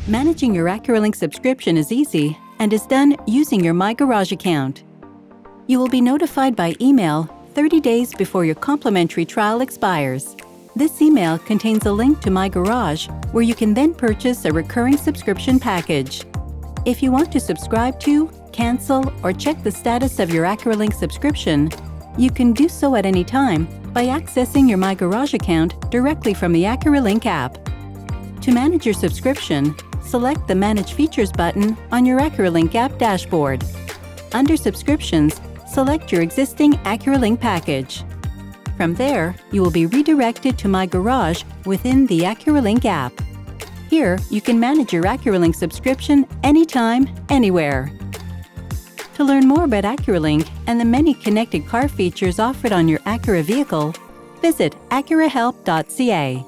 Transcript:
Managing your AcuraLink subscription is easy and is done using your My Garage account. You will be notified by email 30 days before your complimentary trial expires. This email contains a link to My Garage where you can then purchase a recurring subscription package. If you want to subscribe to, cancel, or check the status of your AcuraLink subscription, you can do so at any time by accessing your My Garage account directly from the AcuraLink app. To manage your subscription, select the Manage Features button on your AcuraLink app dashboard. Under Subscriptions, select your existing AcuraLink package. From there, you will be redirected to My Garage within the AcuraLink app. Here, you can manage your AcuraLink subscription anytime, anywhere. To learn more about AcuraLink and the many connected car features offered on your Acura vehicle, visit acurahelp.ca.